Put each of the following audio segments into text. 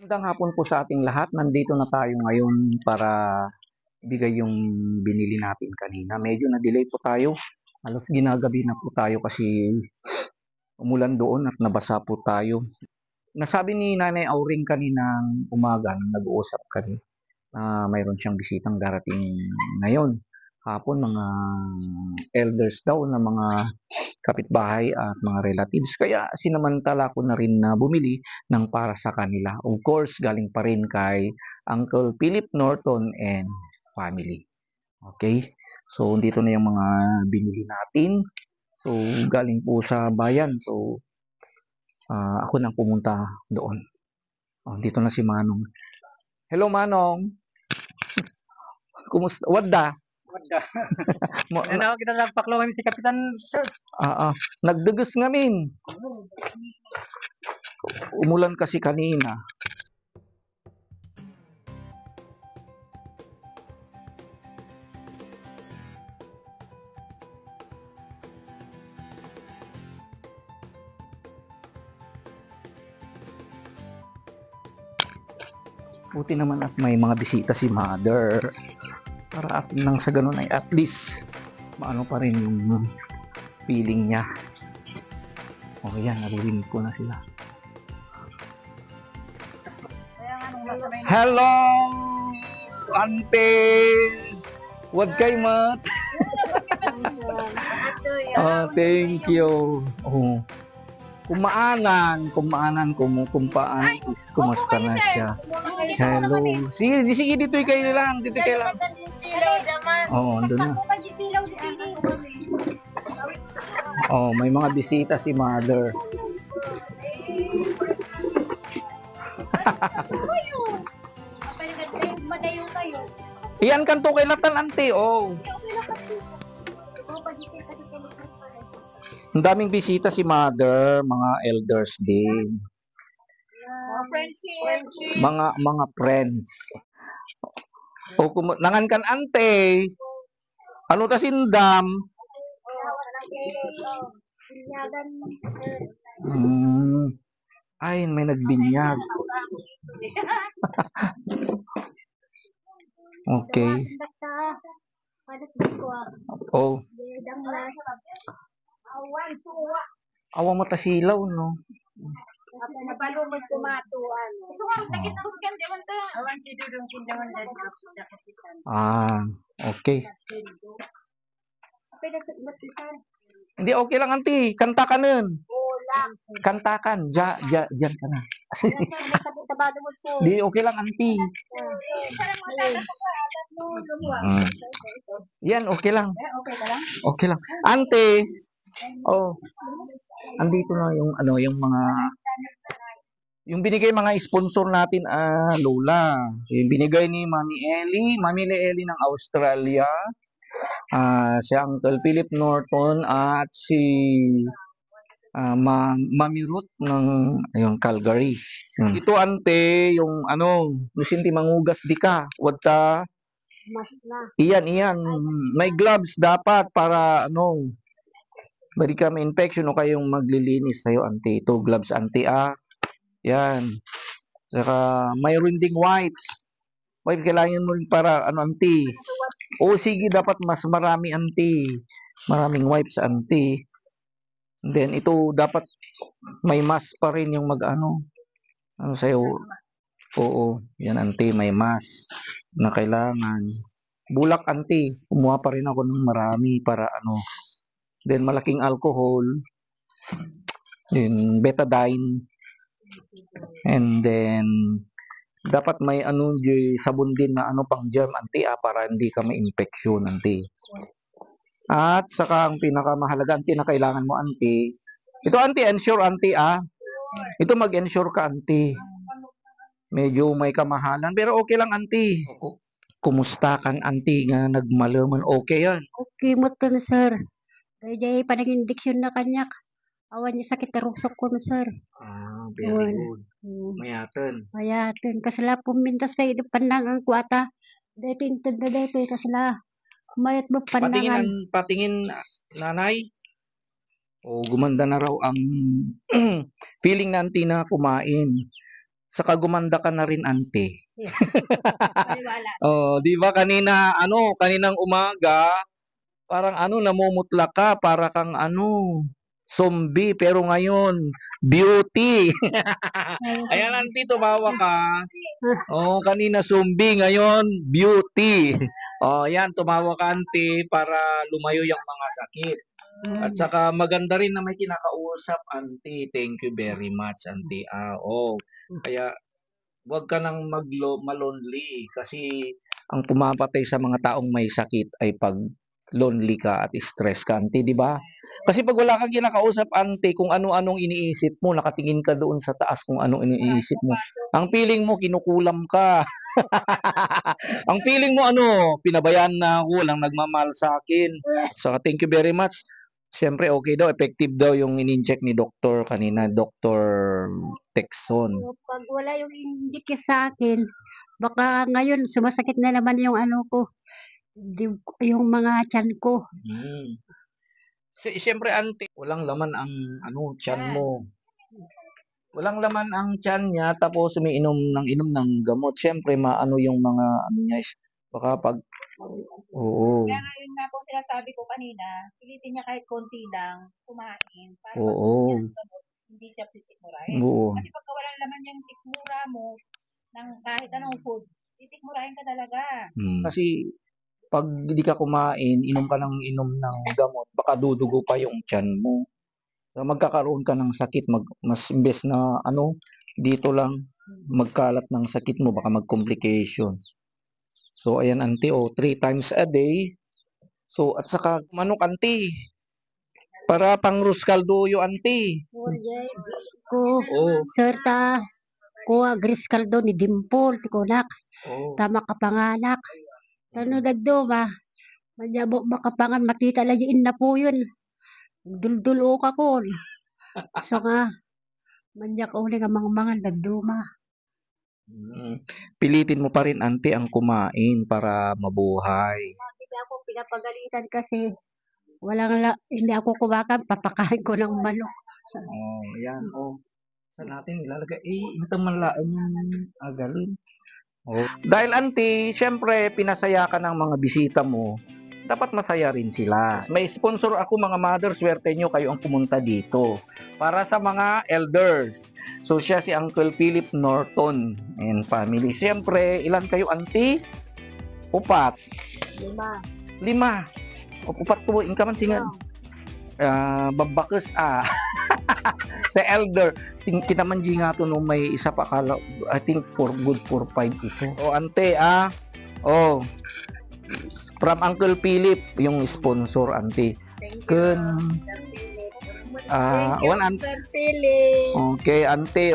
Magandang hapon po sa ating lahat. Nandito na tayo ngayon para ibigay yung binili natin kanina. Medyo na-delay po tayo. Halos ginagabi na po tayo kasi umulan doon at nabasa po tayo. Nasabi ni Nanay Auring kaninang umaga nung nag-uusap kami na mayroon siyang bisitang darating ngayon. Hapon, mga elders daw na mga kapitbahay at mga relatives. Kaya sinamantala ko na rin na bumili ng para sa kanila. Of course, galing pa rin kay Uncle Philip Norton and family. Okay? So, dito na yung mga binili natin. So, galing po sa bayan. So, ako nang pumunta doon. Dito na si Manong. Hello, Manong. Kumusta? Wadda? Wadda. Nanawag kita lang paklo kami si Kapitan Sir. Nagdugus ngamin. Umulan kasi kanina. Buti naman at may mga bisita si Mother. Para at nang sa ganun ay at least maano pa rin yung feeling niya. Yan, naririnig ko na sila. Hello! Ante! Wag kay mat! Thank you. Kumaanan, kumpaan is kumusta na siya. Hello. Sige, dito kayo lang. Andun na. May mga bisita si Mother. Iyan kanto kay latan ante. Ang daming bisita si Mother, mga elders din. Mga friends. Nangan kan ante. Ano ta sindam? Ay, may nagbinyag. Okay. Awa mata silaw, no? Okay. Hindi, okay lang, auntie. Kanta ka nun. Kantakan. Diyan ka na. Hindi, okay lang, auntie. Yan, okay lang. Okay lang. Auntie. Andito na yung mga yung binigay mga sponsor natin, Lola. Yung binigay ni Mami Ellie ng Australia. Si Uncle Philip Norton at si Mami Ruth ng Calgary. Ito ante, yung nusinti mangugas di ka. Wadta. Iyan. May gloves dapat para bari ka may infection o kayong maglilinis sa'yo ante. Ito gloves ante Yan. Saka mayroon ding wipes. Wipe kailangan mo rin para auntie. Sige, dapat mas marami auntie. Maraming wipes auntie. Then ito dapat may mask pa rin yung sa'yo. Yan auntie, may mask na kailangan. Bulak auntie. Kumuha pa rin ako ng marami para Then malaking alcohol. Then betadine. And then dapat may sabon din na pang germ auntie para hindi ka ma-infection auntie. At saka ang pinakamahalaga auntie na kailangan mo auntie. Ito auntie, ensure auntie Ito mag-ensure ka auntie. Medyo may kamahalan pero okay lang auntie. Kumusta kan auntie nga nagmalaman? Okay yan. Okay mo to na sir. Kaya panag-indiksyon na kanyak. Awan niya sakit terusok ko na sir. Very good. Mayatan. Kasala pumintas pa ito pandang ang kuwata. Dito intod na dito kasala. Mayat mo pandangan. Patingin nanay. Gumanda na raw ang feeling na auntie na kumain. Saka gumanda ka na rin, ante. Maniwala. Oh, 'di ba kaninang umaga, parang namumutla ka, para kang zombie, pero ngayon, beauty. Ayan, auntie, tumawa ka. Oh, kanina zombie, ngayon beauty. Oh, yan, tumawa ka, auntie, para lumayo yung mga sakit. At saka maganda rin na may kinakausap, auntie. Thank you very much, auntie. Kaya wag ka nang malonely kasi ang pumapatay sa mga taong may sakit ay pag lonely ka at stress ka, auntie, di ba? Kasi pag wala kang kinakausap, auntie, kung ano-anong iniisip mo, nakatingin ka doon sa taas kung ano iniisip mo. Ang feeling mo, kinukulam ka. Ang feeling mo, pinabayaan na ako, walang nagmamahal sa akin. So, thank you very much. Siyempre, okay daw, effective daw yung in-inject ni Doktor kanina, Dr. Texon. Pag wala yung inject sa akin, baka ngayon sumasakit na naman yung ko, yung mga tiyan ko. Siyempre, auntie, walang laman ang tiyan mo. Walang laman ang tiyan niya, tapos umiinom ng gamot. Siyempre, maano yung mga niya, baka pag oo. Kaya ngayon nga po sinasabi ko kanina, pilitin niya kahit konti lang kumain para Oo. hindi siya sisikmurahin. Oo. Kasi pagka walang laman yung sikmura mo ng kahit anong food, sisikmurahin ka talaga. Kasi pag hindi ka kumain, inom ka ng gamot, baka dudugo pa yung tiyan mo. So, magkakaroon ka ng sakit, mas imbes na dito lang magkalat ng sakit mo, baka mag-complication. So, ayan, auntie, 3 times a day. So, at saka manok, auntie. Para pang ruskaldo yung auntie. Ko, serta, kuha gris kaldo ni Dimple, ti kunak. Tama ka panganak. Ano dagdoma? Manyabo makapangan makita lagiin na po yun. Duldulo ka ko. So nga, manyak uli nga mga dagdoma. Pilitin mo pa rin, auntie, ang kumain para mabuhay. Hindi ako pinapagalitan kasi hindi ako kumakan, papakain ko ng manok. Yan, Saan natin ilalagay? Ito manlaan yung agalin. Dahil, auntie, syempre, pinasaya ka ng mga bisita mo, dapat masaya rin sila. May sponsor ako, mga mother, swerte nyo, kayo ang pumunta dito. Para sa mga elders. So, siya si Uncle Philip Norton and family. Siyempre, ilan kayo, auntie? 4. 5. Upat ko, inka man singan. Babakes, sa elder. Kita man di nga to nung may isa pa kala, I think for 5 ito. Ante, from Uncle Philip, yung sponsor, auntie. Kun Uncle Philip. Okay, auntie,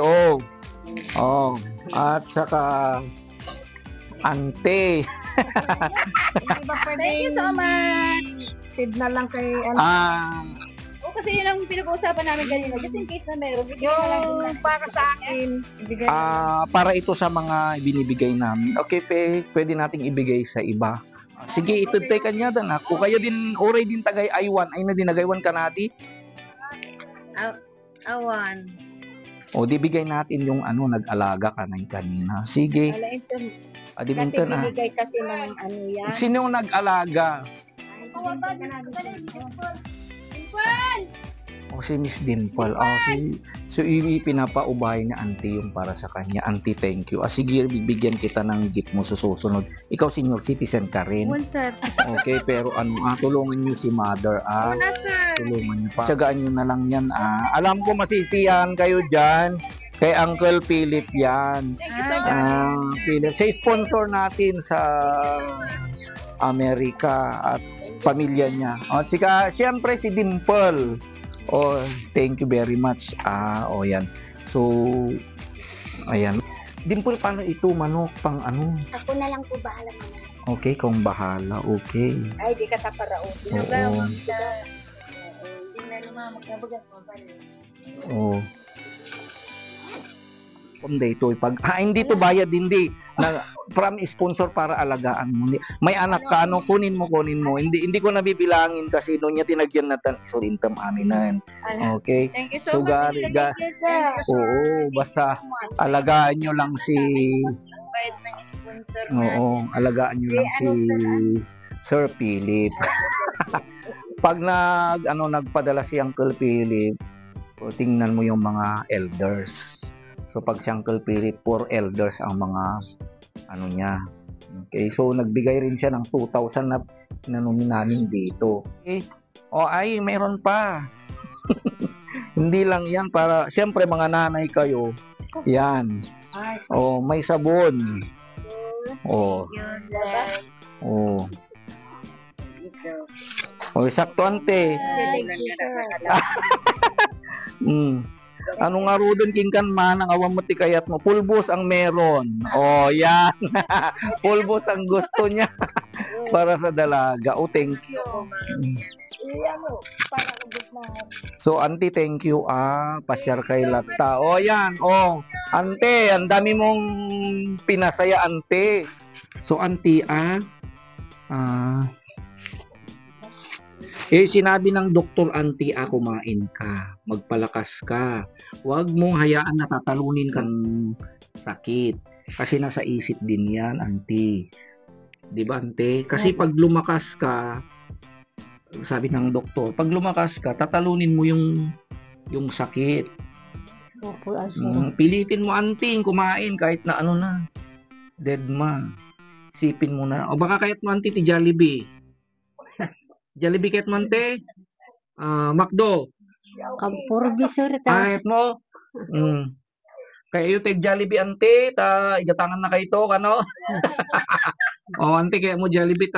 at saka auntie. Thank you so much. Tid na lang kay kasi yun ang pinag-uusapan namin kanina, just in case na meron. Yung para sa akin, ibigay para ito sa mga binibigay namin. Okay, pwede nating ibigay sa iba. Sige, ito tayo kanya dan ako. Kaya din, oray din tagay aywan. Ay na dinagaywan ka nati? Awan. Di bigay natin yung nag-alaga ka na kanina. Sige. Kasi binigay kasi ng yan. Sino yung nag-alaga? Si Miss Dimple. So, pinapaubay na auntie yung para sa kanya. Auntie, thank you. Sige, bibigyan kita ng gift mo sa susunod. Ikaw, senior citizen ka rin. Sir. Okay, pero tulungan nyo si mother. Tulungan nyo pa. Tiyagaan nyo na lang yan. Alam ko masisiyahan kayo dyan. Kay Uncle Philip yan. Thank you so much. Philip. Siya sponsor natin sa Amerika at pamilya niya. At siyempre si Dimple. Thank you very much. Yan. So, ayan. Dimple, paano ito? Manok, pang ano? Ako na lang po bahala mo. Okay, kung bahala. Okay. Ay, di ka taparao. Oo. Hindi na naman magkabagat mo ba? Oo. Kundi ito, hindi to bayad, hindi. From sponsor para alagaan mo. May anak ka, kunin mo. Hindi ko nabibilangin kasi noon niya tinagyan na isurintam amin na yan. Okay? Thank you so much. Gari, Thank you, sir. oo, basta alagaan nyo lang si, Bayad ng sponsor oo, alagaan nyo lang si Sir Philip. Pag nagpadala si Uncle Philip, tingnan mo yung mga elders. So pag si Uncle Philip, 4 elders ang mga niya. Okay, so nagbigay rin siya ng 2,000 na pinanumi namin dito. Okay. Ay, meron pa. Hindi lang yan para, siyempre mga nanay kayo, yan. May sabon. Thank you, sir. Sakto ante. Thank you, sir. Ano nga ro doon, king kan man, ang awang mo tikayat mo, pulbos ang meron. Yan. Pulbos ang gusto niya para sa dalaga. Thank you. So, auntie, thank you. Pa-share kay Lakta. Yan. Ante, ang dami mong pinasaya, ante. So, auntie, sinabi ng doktor, auntie, kumain ka, magpalakas ka. Huwag mong hayaan na tatalunin kang sakit. Kasi nasa isip din yan, auntie. Di ba, ante? Kasi pag lumakas ka, sabi ng doktor, pag lumakas ka, tatalunin mo yung sakit. Pilitin mo, auntie, kumain kahit na dead man. Sipin mo na. O baka kahit mo, auntie, ti Jollibee. Jollibee kahit mante, McDo. Kampurbi, sir. Kahit mo. Kaya yung tag Jollibee, ante, igatangan na kayo to, kano? Ante, kaya mo Jollibee,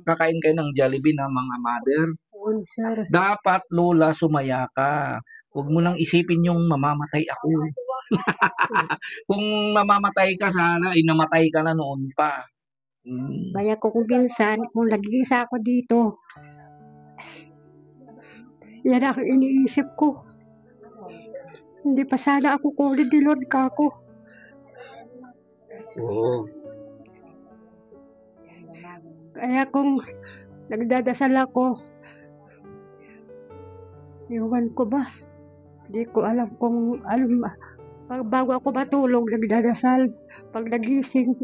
kakain kayo ng Jollibee na mga mother. Sir. Dapat, lola, sumaya ka. Huwag mo nang isipin yung mamamatay ako. Kung mamamatay ka, sana, namatay ka na noon pa. Kaya ko kung minsan, kung nag-iisa ako dito, yan ang iniisip ko. Hindi pa sana ako kunin ni Lord ka ako. Kaya kung nagdadasal ako, iwan ko ba? Hindi ko alam kung bago ako matulog, nagdadasal. Pag nagising,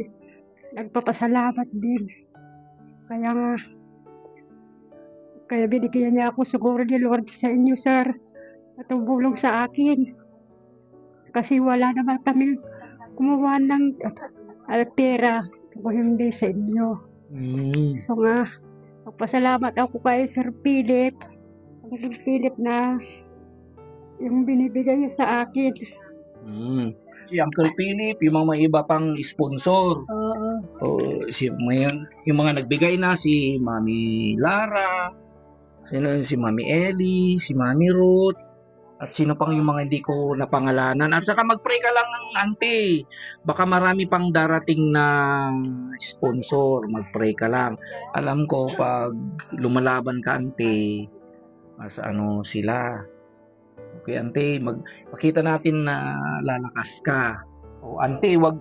nagpapasalamat din. Kaya binigyan niya ako siguro ni Lord sa inyo, sir. At tumulong sa akin. Kasi wala naman kami kumuha ng pera kung hindi sa inyo. So magpasalamat ako kay Sir Philip. Sir Philip na yung binibigay niya sa akin. Si Uncle Philip, yung mga iba pang sponsor. Yung mga nagbigay na, si Mami Lara, si Mami Ellie, si Mami Ruth, at sino pang yung mga hindi ko napangalanan. At saka mag-pray ka lang ng auntie. Baka marami pang darating na sponsor. Mag-pray ka lang. Alam ko, pag lumalaban ka, auntie, mas sila. Okay, auntie, makita natin na lalakas ka. Auntie, wag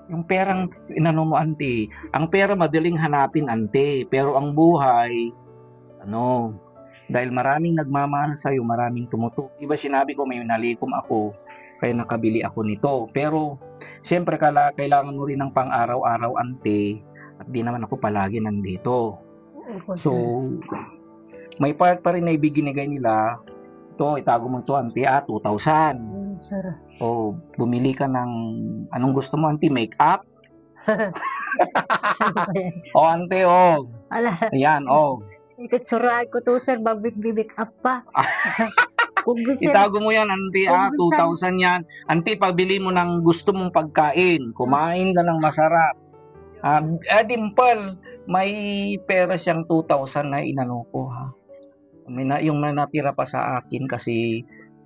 yung perang mo, auntie. Ang pera madaling hanapin, auntie. Pero ang buhay, dahil maraming nagmamahal sa'yo, maraming tumutulong. Diba sinabi ko, may nalikom ako, kaya nakabili ako nito. Pero, siyempre, kailangan mo rin ng pang-araw-araw, auntie. At di naman ako palagi nandito. So, may part pa rin na ibinigay nila. Ito, itago mo ito, auntie, 2,000. Sir. Bumili ka ng, anong gusto mo, auntie, make-up? Auntie, ayan, Ikot suray ko to, sir, bibig up pa. Itago mo yan, auntie, 2,000 yan. Auntie, pagbili mo ng gusto mong pagkain, kumain ka ng masarap. Dimple, may pera siyang 2,000 na inano ko, ha. Yung natira pa sa akin kasi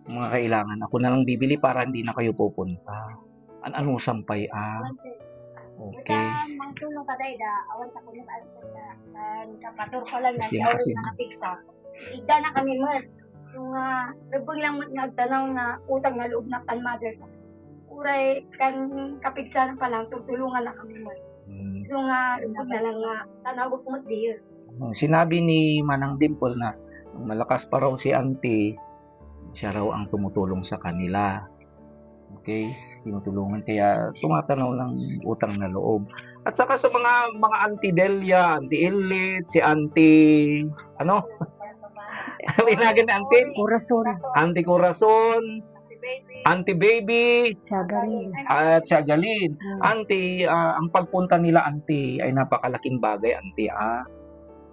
mga kailangan. Ako na lang bibili para hindi na kayo pupunta. Ano sampay, Okay. Mangtulong ka dahil awan ta ko na kapator ko lang na Kasi nakapiksa. Igda na kami mo. Yung rubong lang nagtanaw na utang na loob na kan mother ko. uray kang kapigsan pa lang, tutulungan na kami man. So nga, ipod na lang nga, tanawag mo dear. Sinabi ni Manang Dimple na malakas pa raw si auntie, siya raw ang tumutulong sa kanila. Okay? Tinutulungan. Kaya tumatanaw ng utang na loob. At saka sa mga auntie Delia, auntie Illit, si auntie, ano? Inagan ni auntie? Corazon, Auntie Corazon, auntie Baby, Sagarin. at si Agalin. Auntie, ang pagpunta nila auntie ay napakalaking bagay, auntie.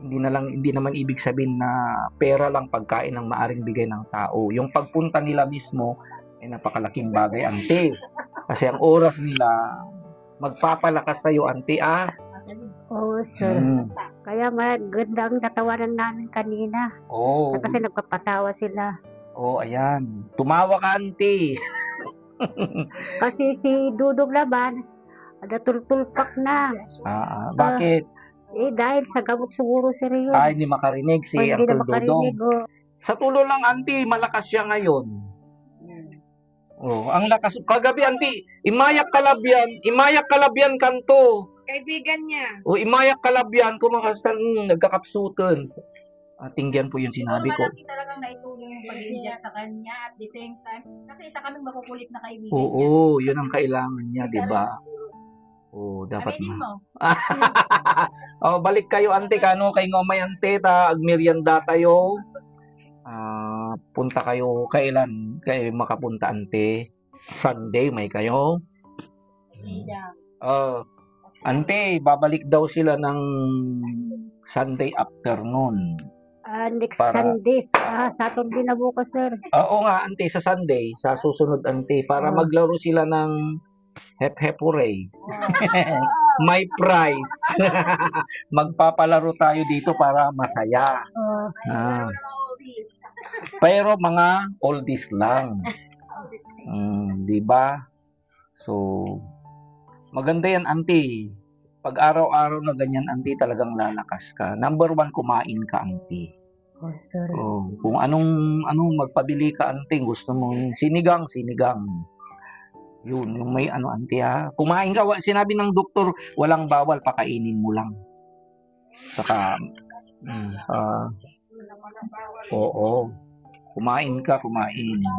Hindi naman ibig sabihin na pera lang pagkain ang maaring bigay ng tao. Yung pagpunta nila mismo ay napakalaking bagay, auntie. Kasi ang oras nila magpapalakas sa iyo, auntie. Oo, sir. Kaya maganda ang natawanan namin kanina. Oh, Kasi nagpapatawa sila. oh, ayan. Tumawa ka, auntie. Kasi si Dudong Laban, natultulpak na. Bakit? Dahil sa gamot siguro sir yun. Ay, hindi makarinig si Hindi na Uncle makarinig. Dodong. Sa tulo lang, auntie, malakas siya ngayon. Oh, ang lakas. Kagabi, auntie, Imayak Kalabyan kanto. Kaibigan niya. O Imayak Kalabyan, kumakastan, nagkakapsutan. Tingyan po yung sinabi ko. Malaki talagang naitulong yung pag-inject sa kanya at the same time, nakita kami makukulit na kaibigan niya. Oo, yun ang kailangan niya, di ba? Oh, dapat Aminin mo. Oh, balik kayo, ante, kano kay ngomay, ante, agmerienda tayo. Punta kayo kailan kayo makapunta, ante? Sunday may kayo? Ante, babalik daw sila ng Sunday afternoon. Next Sunday, Saturday na bukas sir. Oo nga, ante, sa Sunday, sa susunod, ante, para maglaro sila ng Hep Hooray. May prize. Magpapalaro tayo dito para masaya. Pero mga oldies lang. Di ba? So, maganda yan, auntie. Pag araw-araw na ganyan, auntie, talagang lalakas ka. Number 1, kumain ka, auntie. Oh, sir. Kung anong magpabili ka, auntie, gusto mong sinigang. Yun, yung may auntie, kumain ka. Sinabi ng doktor, walang bawal, pakainin mo lang. Saka, oo, kumain,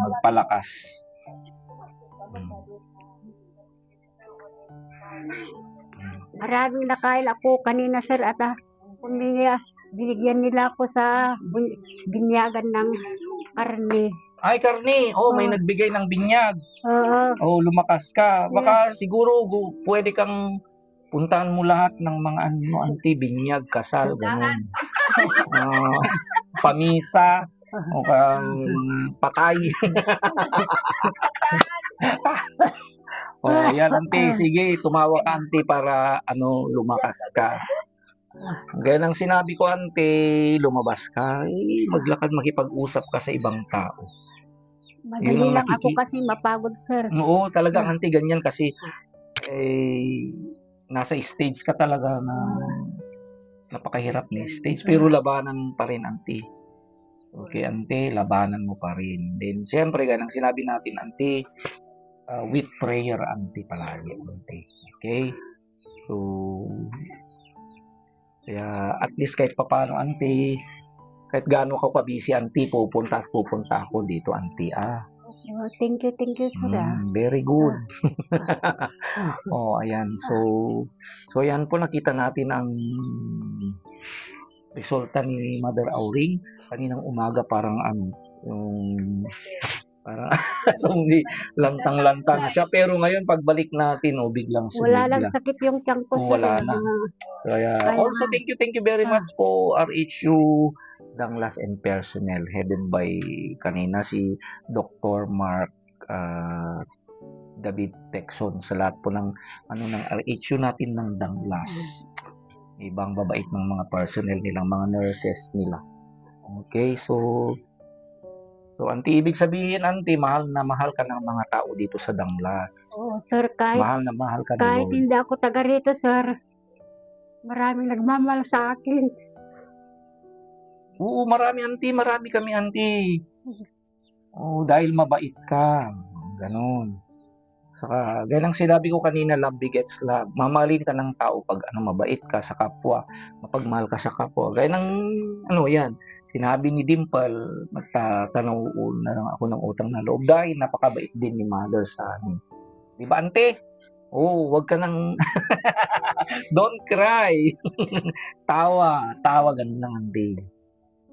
magpalakas. Maraming nakain ako kanina sir at binigyan nila ako sa binyagan ng karne. Ay, karne. May nagbigay ng binyag. Oo. Lumakas ka. Baka siguro pwede kang puntahan mo lahat ng mga auntie, binyag, kasal, ganun. Pamisa, o patay. Yan, auntie. Sige, tumawa ka, auntie, para lumakas ka. Gaya ng sinabi ko, auntie, lumabas ka. Maglakad, makipag-usap ka sa ibang tao. Madali lang ako kasi mapagod, sir. Oo, talaga, auntie, ganyan kasi nasa stage ka talaga na napakahirap na stage. Pero labanan pa rin, auntie. Okay, auntie, labanan mo pa rin. Then, siyempre, ganang sinabi natin, auntie, with prayer, auntie, palagi, auntie. Okay? So, kaya at least kahit paano, auntie, kahit gaano ka pa-busy, auntie, pupunta ako dito, auntie, Thank you, sir. Very good. Ayan. So ayan po, nakita natin ang resulta ni Mother Auring. Kaninang umaga parang parang lantang-lantang na siya. Pero ngayon, pagbalik natin, biglang Wala lang sumigla. sakit yung tiyan ko, sir. Wala na. Kaya, also, thank you very much po, RHU Danglas and personnel, headed by kanina si Dr. Mark David Texon, sa lahat po ng RHU natin ng Danglas. Ibang babait ng mga personnel nilang, mga nurses nila. Okay, so auntie, ibig sabihin, auntie, mahal na mahal ka ng mga tao dito sa Danglas. Sir, Mahal na mahal ka na, kahit hindi ako taga rito, sir, maraming nagmamahal sa akin. Oo, marami kami, auntie. Dahil mabait ka. Ganon. Saka, gaya ng sinabi ko kanina, love begets love. Mamahalin ka ng tao pag mabait ka sa kapwa, mapagmahal ka sa kapwa. Gaya ng, yan, sinabi ni Dimple, magtatanaw na lang ako ng utang na loob dahil napakabait din ni Mother sa amin. Di ba, ante? Wag ka nang, don't cry. tawa, ganun lang, ante.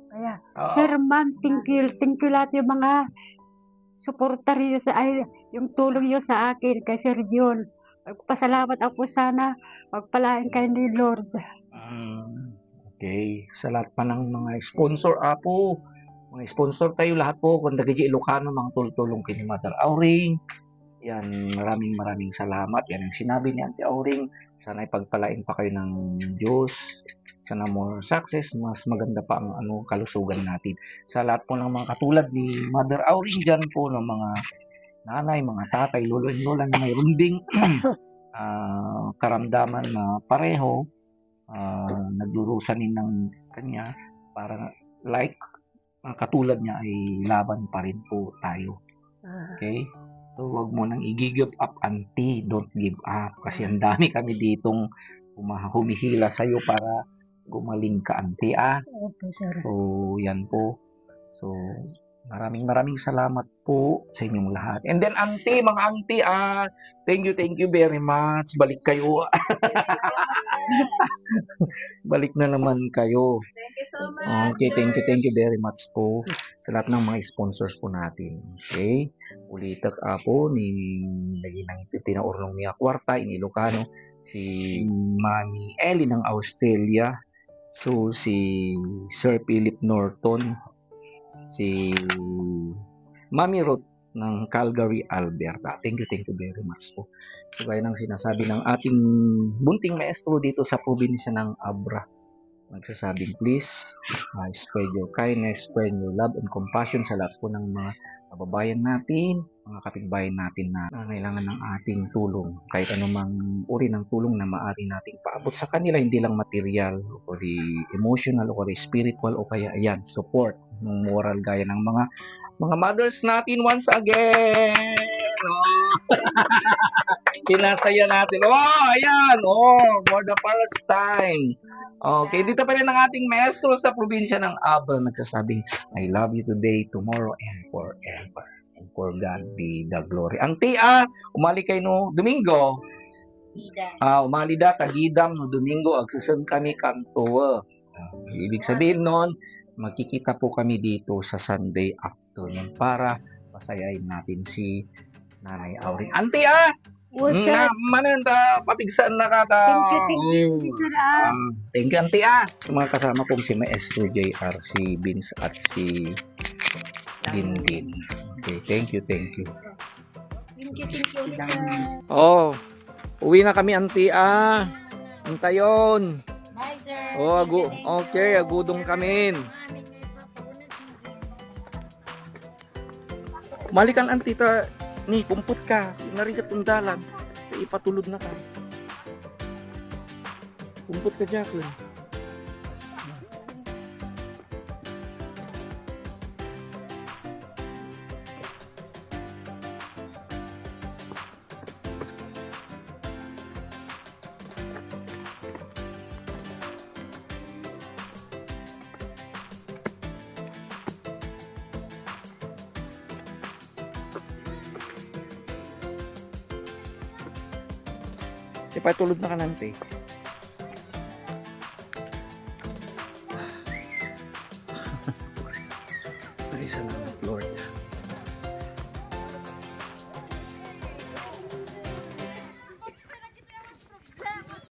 Kaya, Sir Ma'am, thank you lahat yung mga suportar niyo yung tulong niyo sa akin kay Sir John. Magpasalamat ako sana, magpalain kayo ni Lord. Okay, sa lahat pa ng mga sponsor, mga sponsor tayo lahat po, kung nagiging Ilocano, mga tulong kay Mother Auring. Yan, maraming salamat. Yan ang sinabi ni Auntie Auring. Sana ipagpalain pa kayo ng Diyos. Sana more success, mas maganda pa ang kalusugan natin. Sa lahat po ng mga katulad ni Mother Auring dyan po, ng mga nanay, mga tatay, lolo and lola na mayroon ding karamdaman na pareho, nagdurusanin ng kanya para katulad niya ay laban pa rin po tayo. Okay? So, wag mo nang i-give up, auntie. Don't give up. Kasi ang dami kami ditong humihila sa'yo para gumaling ka, auntie, Opo, sir. So, yan po. So, maraming salamat po sa inyong lahat. And then, auntie, mga auntie, thank you very much. Balik kayo. Balik na naman kayo. Thank you so much. Okay, thank you very much po sa lahat ng mga sponsors po natin. Okay? Ulitak po ni naging tinaurnong niya kwarta in Ilocano, si Mami Ellie ng Australia, so si Sir Philip Norton, si Mami Ruth ng Calgary, Alberta. Thank you very much po. So, gaya ng sinasabi ng ating bunting maestro dito sa probinsya ng Abra, nagsasabing please spread your kindness, spread your love and compassion sa lahat po ng mga kababayan natin, mga kapitbayan natin na nangailangan ng ating tulong. Kahit anumang uri ng tulong na maaari nating paabot sa kanila, hindi lang material o emotional o spiritual o kaya support ng moral gaya ng mga mothers natin once again. Pinasaya natin. Ayan. For the first time. Okay, dito pa rin ang ating maestro sa probinsya ng Abra nagsasabing, I love you today, tomorrow, and forever. And for God be the glory. Auntie, umali kayo no Domingo. Umali da, tagidam no Domingo, agsusun kami kanto. Ibig sabihin nun, magkikita po kami dito sa Sunday afternoon para pasayain natin si Nanay Auring. Auntie, mananda, papigsaan na ka ta. Thank you, auntie, mga kasama kong si Maestro JR, si Vince at si Dindin. Okay, thank you. Thank you. Uwi na kami, auntie, Antayon. Bye, sir. Okay, agudong kami. Malikan, auntie, ni kumput ka, narigat undalan, ipatulod na ka. Kumput ka, Jacqueline. Ipatulog na ka, nante. Ay, salamat.